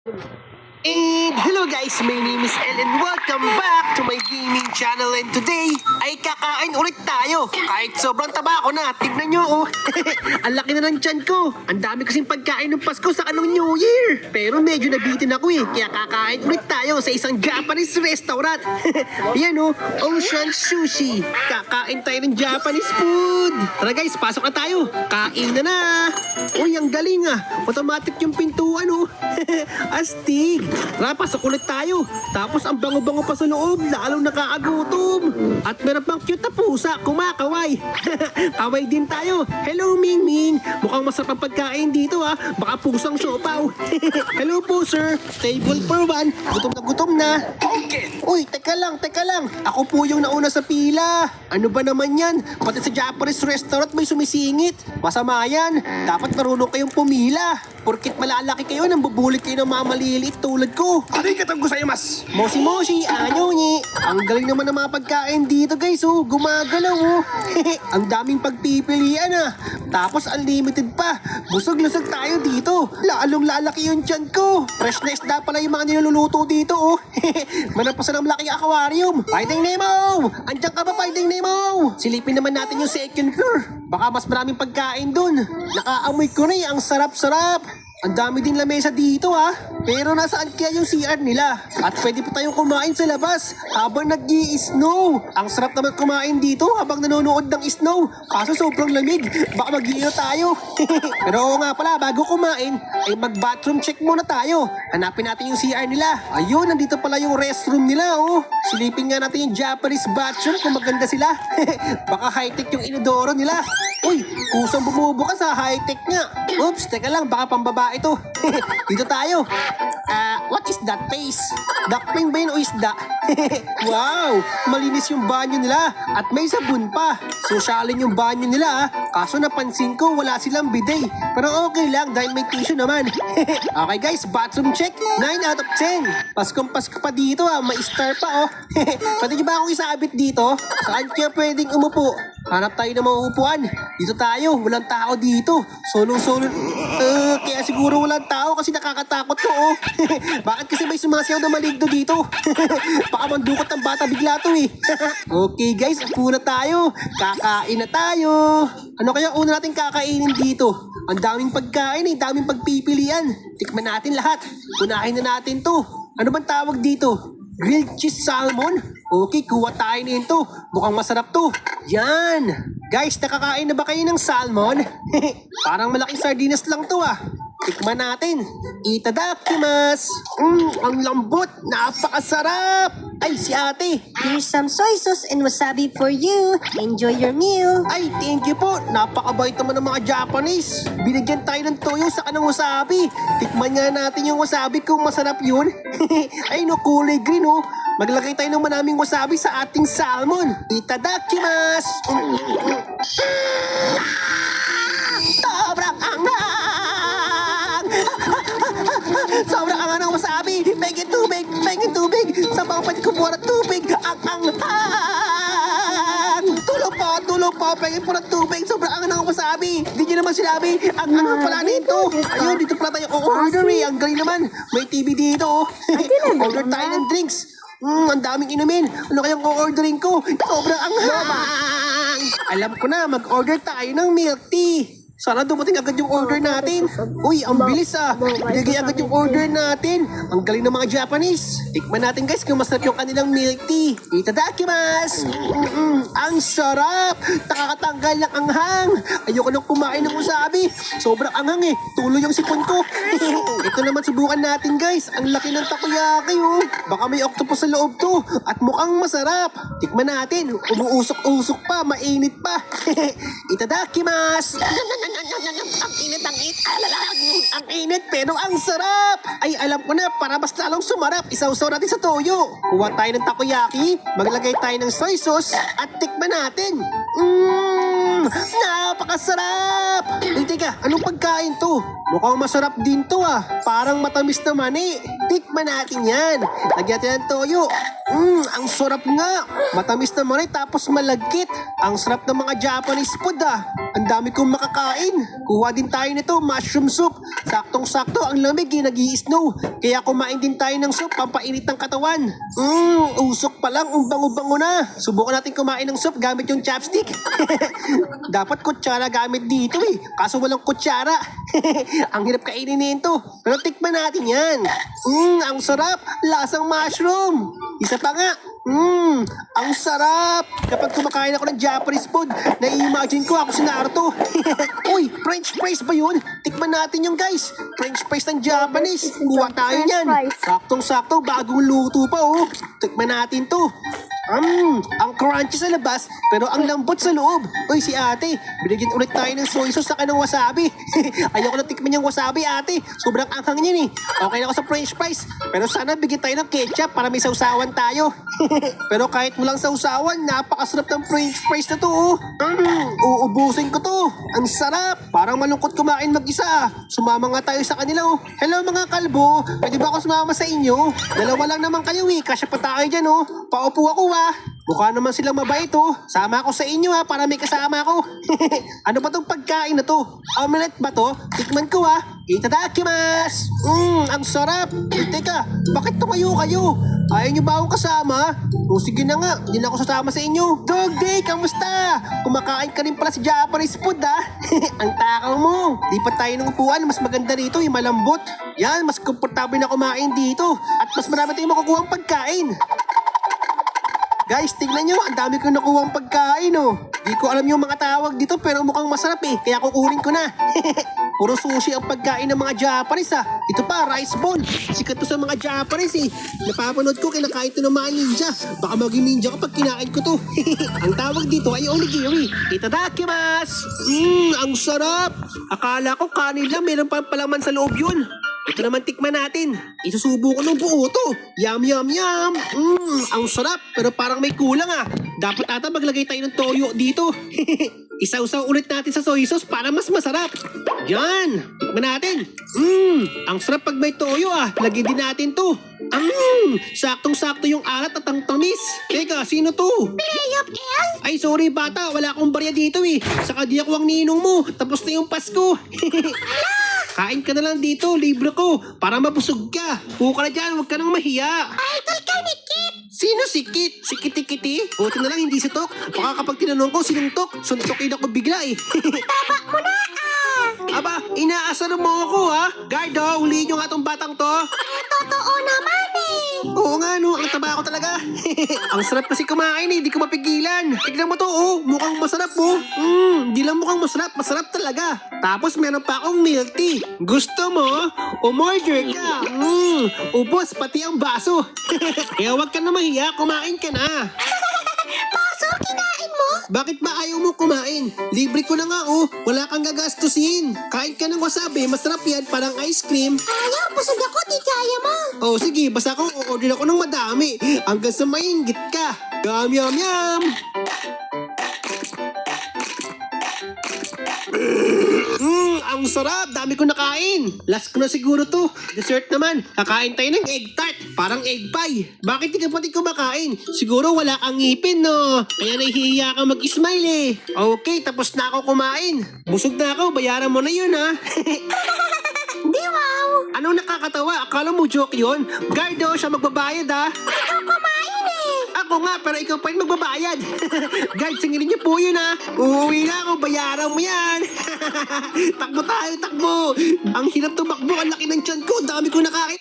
And hello guys, my name is El and welcome back to my gaming channel. And today ay kakain ulit tayo. Kahit sobrang taba ko na, tignan nyo oh. Ang laki na ng tiyan ko. Ang dami kasing pagkain ng Pasko sa kanong New Year. Pero medyo nabitin ako eh, kaya kakain ulit tayo sa isang Japanese restaurant. Yan oh, Ocean Sushi. Kakain tayo ng Japanese food. Tara guys, pasok na tayo. Kain na. Uy, ang galing ah. Automatic yung pintuan oh. Astig. Tara, pasok ulit tayo. Tapos ang bango-bango pa sa loob, lalong nakakagutom. At meron pang cute na pusa, kumakaway. Kaway din tayo. Hello, Ming Ming. Mukhang masarap ang pagkain dito ah. Baka pusang siopaw. Hello po, sir. Table for one. Gutom na gutom na. Okay. Uy, teka lang. Ako po yung nauna sa pila. Ano ba naman yan? Pati sa Japanese restaurant may sumisingit. Masama yan. Dapat marunong kayong pumila. Porkit malalaki kayo, nang bubulit kayo ng mga maliliit tulad ko. Arigatou gozaimasu. Moshi, anyo ni. Ang galing naman ng mga pagkain dito guys, oh. Gumagalaw, oh. Ang daming pagpipilian, ah. Tapos unlimited pa. Busog-lusog tayo dito. Lalong lalaki yung tiyan ko. Fresh na isda pala yung mga niluluto dito, oh. Manapasan ng malaking aquarium. Fighting Nemo! Andiyan ka ba, Fighting Nemo? Silipin naman natin yung second floor. Baka mas maraming pagkain dun. Nakaamoy ko na eh. Ang sarap-sarap. Ang dami din lamesa dito ah. Pero nasaan kaya yung CR nila? At pwede pa tayong kumain sa labas habang nag-i-snow. Ang sarap naman kumain dito habang nanonood ng snow. Kaso sobrang lamig. Baka mag-iino tayo. Pero oo nga pala, bago kumain, ay mag-bathroom check muna tayo. Hanapin natin yung CR nila. Ayun, nandito pala yung restroom nila oh. Silipin nga natin yung Japanese bathroom kung maganda sila. Baka high-tech yung inodoro nila. Uy, kusang bumubukas sa high-tech nga. Oops, teka lang, baka pambaba ito. Dito tayo. What is that face? Duckling ba yun o isda? Wow, malinis yung banyo nila at may sabon pa. Sosyalin yung banyo nila ah. Kaso napansin ko wala silang bidet. Pero okay lang dahil may tissue naman. Okay guys, bathroom check. 9 out of 10. Paskong Pasko pa dito ah. May star pa oh. Pwede nyo ba akong isabit dito? Saan kaya pwedeng umupo? Hanap tayo ng mga upuan. Dito tayo. Walang tao dito. Solo. Kaya siguro walang tao kasi nakakatakot to oh. Bakit kasi may sumasayaw na maligno dito? Baka mandukot ang bata bigla to eh. Okay guys, upo na tayo. Kakain na tayo. Ano kaya una natin kakainin dito? Ang daming pagkain eh. Daming pagpipilian. Tikman natin lahat. Unahin na natin to. Ano bang tawag dito? Grilled cheese salmon? Okay, kuha tayo nito. Mukhang masarap to. Yan! Guys, nakakain na ba kayo ng salmon? Parang malaking sardinas lang to ah. Tikman natin. Itadakimasu! Ang lambot! Napakasarap! Ay, si ate! Here's some soy sauce and wasabi for you. Enjoy your meal. Ay, thank you po! Napakabait naman ng mga Japanese. Binigyan tayo ng toyo sa kanang wasabi. Tikman nga natin yung wasabi kung masarap yun. Ay no, kulay green oh. Maglagay tayo ng maraming wasabi sa ating salmon. Itadakimasu! Sobrang angang! Sobrang angang ng wasabi! Pengin tubig! Saan ba pwede kumuha ng tubig? Ang Tulong po! Pengin po ng tubig! Sobrang angang ng wasabi! Hindi nyo naman sinabi! Ang angang pala nito! Ayun, dito pala tayo order eh! Ang galing naman! May TV dito oh! Order tayo ng drinks! Ang daming inumin. Ano kayang o-orderin ko? Sobrang anghang. Alam ko na, mag-order tayo ng milk tea. Sana dumating agad yung order natin. Uy, ang bilis ah. Bigay agad yung order natin. Ang galing ng mga Japanese. Tikman natin guys kung masarap yung kanilang milk tea. Itadakimasu! Ang sarap! Nakakatanggal ng anghang. Ayoko nang kumain ng wasabi. Sobrang anghang eh. Tuloy yung sipon ko. Ito naman subukan natin guys. Ang laki ng takoyaki oh. Baka may octopus sa loob to. At mukhang masarap. Tikman natin. Umuusok-usok pa. Mainit pa. Itadakimasu! Ang init pero ang sarap. Ay alam ko na, para mas lalong sumarap, isawsaw natin sa toyo. Kuha tayo ng takoyaki, maglagay tayo ng soy sauce at tikman natin. Napakasarap. Teka, anong pagkain to? Mukhang masarap din to ah. Parang matamis na mani. Tikman natin yan. Lagyan natin ng toyo. Ang sarap nga. Matamis na mani tapos malagkit. Ang sarap ng mga Japanese food ah. Ang dami kong makakain. Kuha din tayo nito, mushroom soup. Saktong-sakto, ang lamig nag-i-snow. Kaya kumain din tayo ng soup, pampainit ng katawan. Usok pa lang, bango-bango na. Subukan natin kumain ng soup gamit yung chopstick. Dapat kutsara gamit dito eh. Kaso walang kutsara. Ang hirap kainin nito. Pero tikman natin yan. Ang sarap. Lasang mushroom. Isa pa nga. Ang sarap. Kapag kumakain ako ng Japanese food, nai-imagine ko ako si Naruto. Uy, French fries ba yun? Tikman natin yung guys. French fries ng Japanese. Kuha tayo French yan. fries. Saktong-sakto, bagong luto pa oh. Tikman natin to. Ang crunchy sa labas, pero ang lambot sa loob. Uy, si ate, binigyan ulit tayo ng soy sauce saka ng wasabi. Ayoko na tikman yung wasabi, ate. Sobrang anghang niyan eh. Okay na ako sa french fries, pero sana bigyan tayo ng ketchup para may sausawan tayo. Pero kahit walang sausawan, napakasarap ng french fries na to oh. Uubusin ko to. Ang sarap. Parang malungkot kumain mag-isa. Sumama nga tayo sa kanila oh. Hello mga kalbo, pwede ba ako sumama sa inyo? Dalawa lang naman kayo eh, kasya pa tayo dyan oh. Paupo ako ah. Mukha naman silang mabait oh. Sama ako sa inyo ha para may kasama ako. Ano ba tong pagkain na to? Omelette ba to? Tikman ko ha. Itadakimasu! Ang sarap! Teka, bakit tumayo kayo? Ayaw niyo ba akong kasama? O sige na nga, hindi na ako sasama sa inyo. Dog Day, kamusta? Kumakain ka rin pala sa Japanese food ha. Ang takaw mo. Lipat tayo ng upuan, mas maganda rito, yung malambot. Yan, mas komportable na kumain dito. At mas marami tayong makukuha ang pagkain. Guys, tignan nyo, ang dami kong nakuha ang pagkain, oh. Di ko alam yung mga tawag dito, pero mukhang masarap eh, kaya kukunin ko na. Puro sushi ang pagkain ng mga Japanese, ah. Ito pa, rice ball. Sikat to sa mga Japanese, eh. Napapanood ko, kinakain to ng mga ninja. Baka maging ninja kapag kinain ko to. Ang tawag dito ay onigiri. Itadakimasu! Ang sarap! Akala ko kanin lang, meron pa palaman sa loob yun. Ito naman tikman natin. Isusubo ko ng buo to. Yum, yum, yum. Ang sarap. Pero parang may kulang ah. Dapat ata maglagay tayo ng toyo dito. Isaw-saw ulit natin sa soy sauce para mas masarap. Yan. Tikman natin. Ang sarap pag may toyo ah. Lagyan din natin to. Saktong-sakto yung alat at ang tamis. Teka, sino to? Ay, sorry bata. Wala akong barya dito eh. Saka di ako ang ninong mo. Tapos na yung Pasko. Kain ka na lang dito, libre ko, para mabusog ka. Puka na dyan, huwag ka nang mahiya. Idol ka ni Kit! Sino si Kit? Si Kitty-Kitty? Buti na lang hindi si Tok. Baka kapag tinanong ko sinong Tok, suntokin ako bigla eh. Tama mo na Aba, inaasar mo ako ha? Guard oh, huliin nyo nga tong batang to. Totoo naman eh! Oo nga no, ang taba ko talaga. Ang sarap kasi kumain eh, di ko mapigilan. Tignan mo to oh, mukhang masarap oh. Di lang mukhang masarap, masarap talaga. Tapos meron pa akong milk tea. Gusto mo? Umorder ka. Ubos pati ang baso. Kaya huwag ka na mahiya, kumain ka na. Baso, kinain mo? Bakit ba ayaw mo kumain? Libre ko na nga oh, wala kang gagastusin. Kain ka ng wasabi, masarap yan, parang ice cream. Ayaw, busog ako, di kaya mo. Oh sige, basta ako order ako ng madami. Hanggang sa mainggit ka. Yum, yum, yum. Ang sarap! Dami ko nakain! Last ko na siguro to. Dessert naman. Kakain tayo ng egg tart. Parang egg pie. Bakit di ka pati kumakain? Siguro wala kang ngipin, no? Kaya nahihiya ka mag-smile eh. Okay, tapos na ako kumain. Busog na ako. Bayaran mo na yun, ha? Di wow! Anong nakakatawa? Akala mo joke yun? Guard oh, siya magbabayad, ha? Ikaw kumain eh! Ako nga, pero ikaw pa rin magbabayad. Guard, singilin niyo po yun ha. Uuwi na ako, bayaran mo yan. Takbo tayo, takbo. Ang hirap tumakbo, ang laki ng tiyan ko, dami ko nakain.